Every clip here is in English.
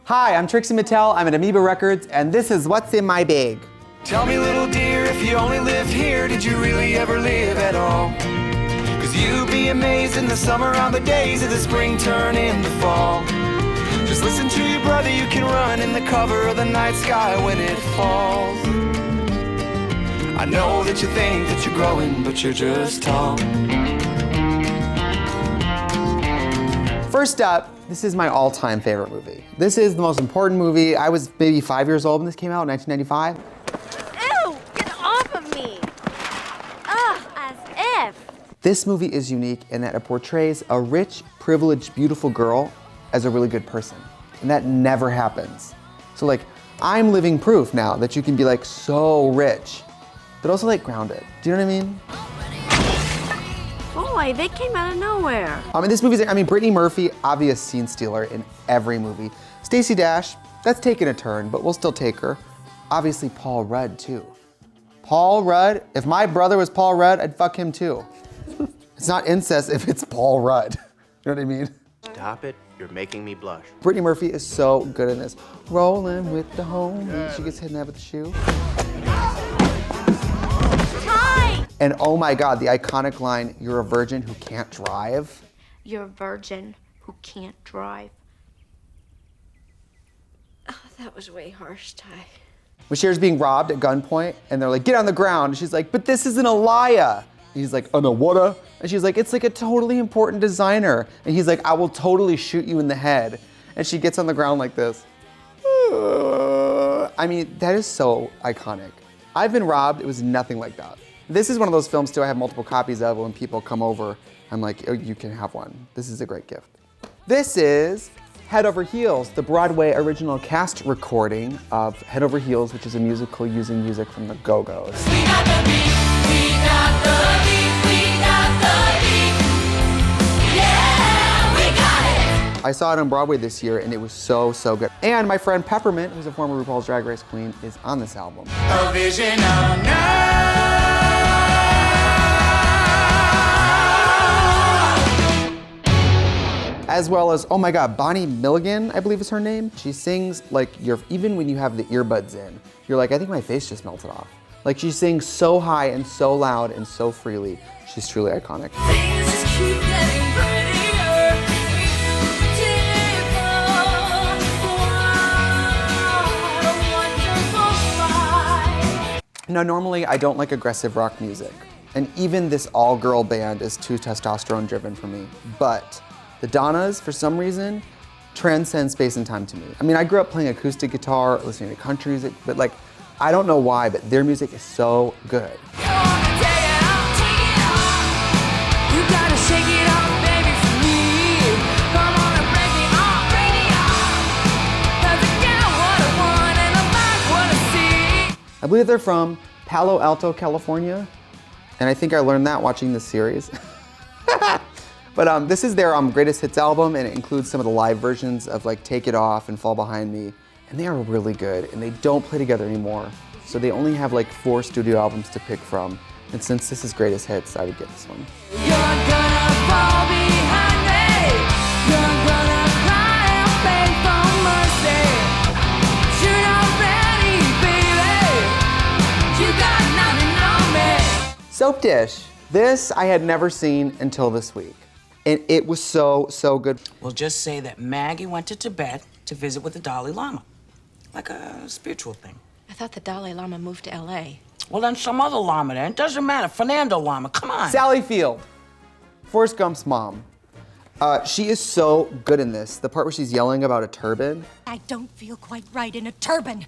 Hi, I'm Trixie Mattel. I'm at Amoeba Records, and this is What's in My Bag. Tell me, little dear, if you only lived here, did you really ever live at all? Cause you'd be amazed in the summer how the days of the spring turn into fall. Just listen to your brother, you can run in the cover of the night sky when it falls. I know that you think that you're growing, but you're just tall. First up, this is my all-time favorite movie. This is the most important movie. I was maybe 5 years old when this came out in 1995. Ew, get off of me. Ugh, as if. This movie is unique in that it portrays a rich, privileged, beautiful girl as a really good person. And that never happens. So like, I'm living proof now that you can be like so rich, but also like grounded. Do you know what I mean? Boy, they came out of nowhere. This movie's, Brittany Murphy, obvious scene stealer in every movie. Stacey Dash, that's taking a turn, but we'll still take her. Obviously Paul Rudd too. Paul Rudd, if my brother was Paul Rudd, I'd fuck him too. It's not incest if it's Paul Rudd. You know what I mean? Stop it, you're making me blush. Brittany Murphy is so good in this. Rolling with the homies, she gets hit in the head with the shoe. And oh my God, the iconic line, "You're a virgin who can't drive." You're a virgin who can't drive. Oh, that was way harsh, Ty. When Cher's being robbed at gunpoint, and they're like, "Get on the ground," and she's like, "But this isn't Alaya." And he's like, "Oh no, what?" And she's like, "It's like a totally important designer." And he's like, "I will totally shoot you in the head." And she gets on the ground like this. That is so iconic. I've Been Robbed, it was nothing like that. This is one of those films too I have multiple copies of. When people come over, I'm like, "Oh, you can have one. This is a great gift." This is Head Over Heels, the Broadway original cast recording of Head Over Heels, which is a musical using music from the Go-Go's. We got the beat, we got the beat, we got the beat. Yeah, we got it. I saw it on Broadway this year and it was so, so good. And my friend Peppermint, who's a former RuPaul's Drag Race queen, is on this album. A vision of night. As well as, oh my God, Bonnie Milligan, I believe is her name. She sings like even when you have the earbuds in, you're like, I think my face just melted off. Like she sings so high and so loud and so freely. She's truly iconic. Things just keep getting prettier. Beautiful. What a wonderful life. Now, normally I don't like aggressive rock music. And even this all-girl band is too testosterone driven for me. But the Donnas, for some reason, transcend space and time to me. I grew up playing acoustic guitar, listening to country music, but like, I don't know why, but their music is so good. You wanna take it off, take it off. You gotta shake it off, baby, for me. Come on and break me off, break me off. 'Cause I get what I want and I like what I see. I believe they're from Palo Alto, California. And I think I learned that watching this series. But this is their greatest hits album, and it includes some of the live versions of like Take It Off and Fall Behind Me. And they are really good, and they don't play together anymore. So they only have like 4 studio albums to pick from. And since this is greatest hits, I would get this one. You're gonna fall behind me. You're gonna cry and beg for mercy. You're not ready, baby. You got nothing on me. Soap Dish. This I had never seen until this week. And it was so, so good. We'll just say that Maggie went to Tibet to visit with the Dalai Lama. Like a spiritual thing. I thought the Dalai Lama moved to L.A. Well, then some other Lama then. It doesn't matter. Fernando Lama, come on. Sally Field, Forrest Gump's mom. She is so good in this. The part where she's yelling about a turban. I don't feel quite right in a turban.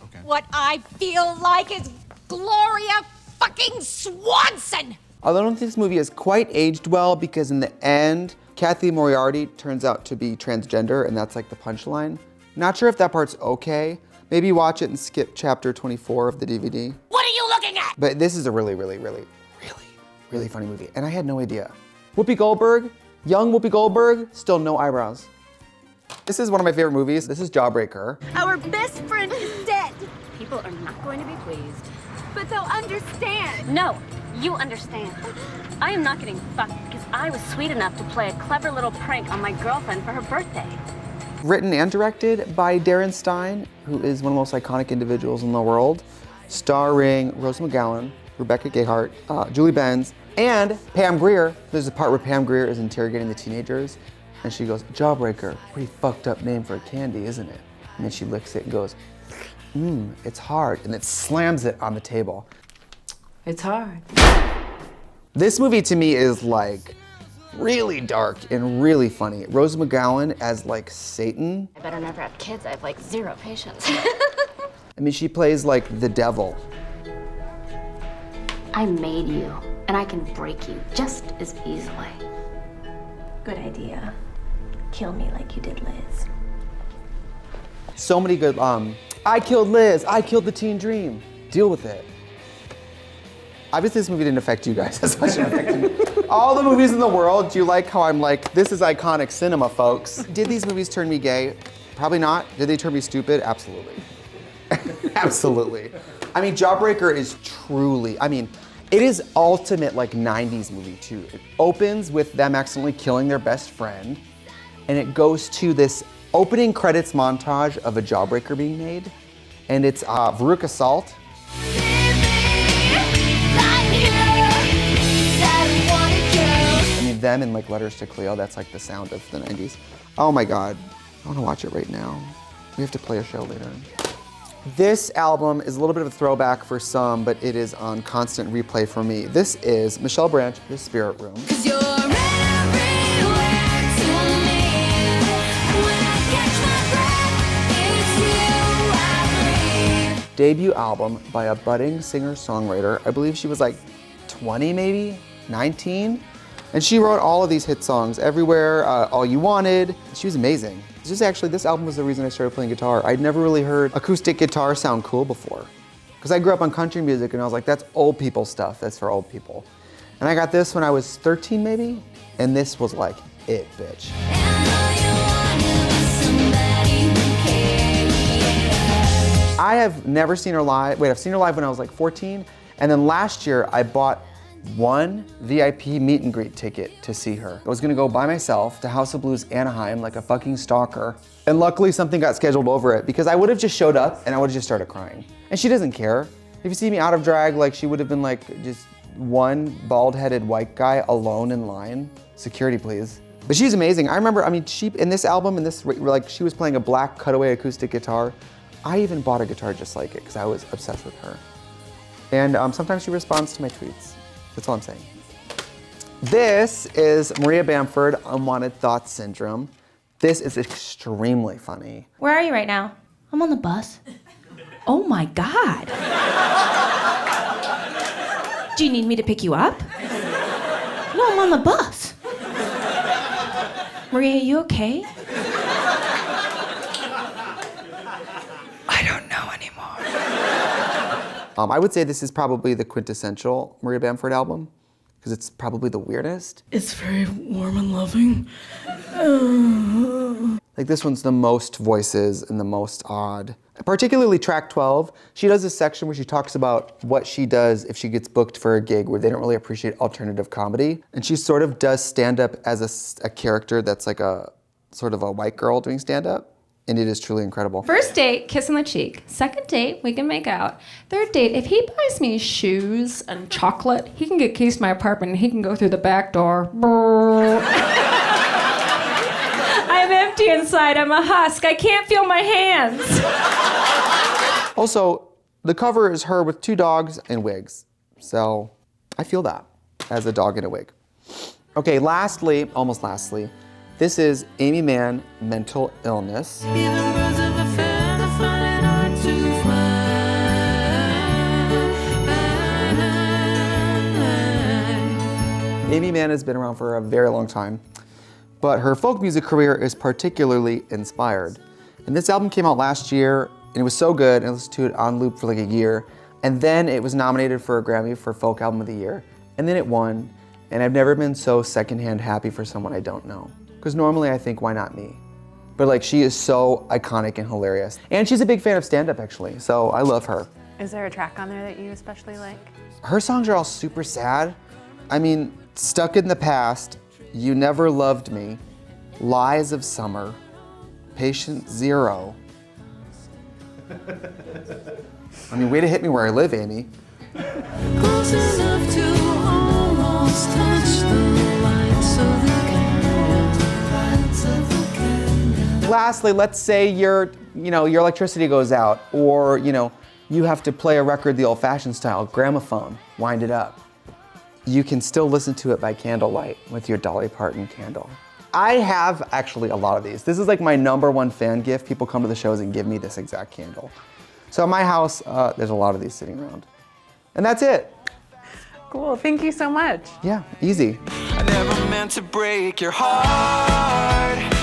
Okay. What I feel like is Gloria fucking Swanson! Although I don't think this movie has quite aged well, because in the end, Kathy Moriarty turns out to be transgender, and that's like the punchline. Not sure if that part's okay. Maybe watch it and skip chapter 24 of the DVD. What are you looking at? But this is a really, really, really, really, really funny movie, and I had no idea. Whoopi Goldberg, young Whoopi Goldberg, still no eyebrows. This is one of my favorite movies. This is Jawbreaker. Our best friend is dead. People are not going to be pleased. But they'll understand. No, you understand. I am not getting fucked because I was sweet enough to play a clever little prank on my girlfriend for her birthday. Written and directed by Darren Stein, who is one of the most iconic individuals in the world, starring Rose McGowan, Rebecca Gayheart, Julie Benz, and Pam Grier. There's a part where Pam Grier is interrogating the teenagers, and she goes, "Jawbreaker, pretty fucked up name for a candy, isn't it?" And then she licks it and goes, "It's hard," and then slams it on the table. It's hard. This movie to me is like really dark and really funny. Rose McGowan as like Satan. I better never have kids. I have like zero patience. I mean, she plays like the devil. I made you, and I can break you just as easily. Good idea. Kill me like you did Liz. So many good, I killed Liz, I killed the teen dream. Deal with it. Obviously this movie didn't affect you guys as much as it affected me. All the movies in the world, do you like how I'm like, this is iconic cinema, folks? Did these movies turn me gay? Probably not. Did they turn me stupid? Absolutely. Absolutely. I mean, Jawbreaker is truly, I mean, it is ultimate like 90s movie too. It opens with them accidentally killing their best friend, and it goes to this opening credits montage of a Jawbreaker being made, and it's Veruca Salt. I mean, them in like Letters to Cleo, that's like the sound of the 90s. Oh my God, I wanna watch it right now. We have to play a show later. This album is a little bit of a throwback for some, but it is on constant replay for me. This is Michelle Branch, The Spirit Room. Debut album by a budding singer-songwriter. I believe she was like 20 maybe, 19. And she wrote all of these hit songs, Everywhere, All You Wanted. She was amazing. This album was the reason I started playing guitar. I'd never really heard acoustic guitar sound cool before. Because I grew up on country music and I was like, that's old people stuff, that's for old people. And I got this when I was 13 maybe, and this was like it, bitch. I have never seen her live. Wait, I've seen her live when I was like 14, and then last year I bought one VIP meet and greet ticket to see her. I was gonna go by myself to House of Blues Anaheim like a fucking stalker, and luckily something got scheduled over it because I would have just showed up and I would have just started crying. And she doesn't care. If you see me out of drag, like she would have been like just one bald-headed white guy alone in line. Security, please. But she's amazing. I remember, I mean, she, in this album, like she was playing a black cutaway acoustic guitar. I even bought a guitar just like it because I was obsessed with her. And sometimes she responds to my tweets. That's all I'm saying. This is Maria Bamford, Unwanted Thoughts Syndrome. This is extremely funny. Where are you right now? I'm on the bus. Oh my God. Do you need me to pick you up? No, I'm on the bus. Maria, you okay? I don't know anymore. I would say this is probably the quintessential Maria Bamford album because it's probably the weirdest. It's very warm and loving. Like this one's the most voices and the most odd. Particularly track 12, she does this section where she talks about what she does if she gets booked for a gig where they don't really appreciate alternative comedy. And she sort of does stand-up as a character that's like a sort of a white girl doing stand-up. And it is truly incredible. First date, kiss on the cheek. Second date, we can make out. Third date, if he buys me shoes and chocolate, he can get keys to my apartment and he can go through the back door. I'm empty inside, I'm a husk. I can't feel my hands. Also, the cover is her with 2 dogs and wigs. So I feel that as a dog in a wig. Okay, lastly, almost lastly, this is Amy Mann, Mental Illness. Amy Mann has been around for a very long time, but her folk music career is particularly inspired. And this album came out last year, and it was so good, and I listened to it on loop for like a year. And then it was nominated for a Grammy for Folk Album of the Year, and then it won. And I've never been so secondhand happy for someone I don't know. Because normally I think, why not me? But like, she is so iconic and hilarious. And she's a big fan of stand-up actually, so I love her. Is there a track on there that you especially like? Her songs are all super sad. I mean, Stuck in the Past, You Never Loved Me, Lies of Summer, Patient zero. I mean, way to hit me where I live, Amy. Close enough to almost touch the lights of the candle. Lastly, let's say your electricity goes out, or you have to play a record the old-fashioned style, gramophone, wind it up. You can still listen to it by candlelight with your Dolly Parton candle. I have actually a lot of these. This is like my #1 fan gift. People come to the shows and give me this exact candle. So at my house, there's a lot of these sitting around. And that's it. Cool. Thank you so much. Yeah, easy. I never meant to break your heart.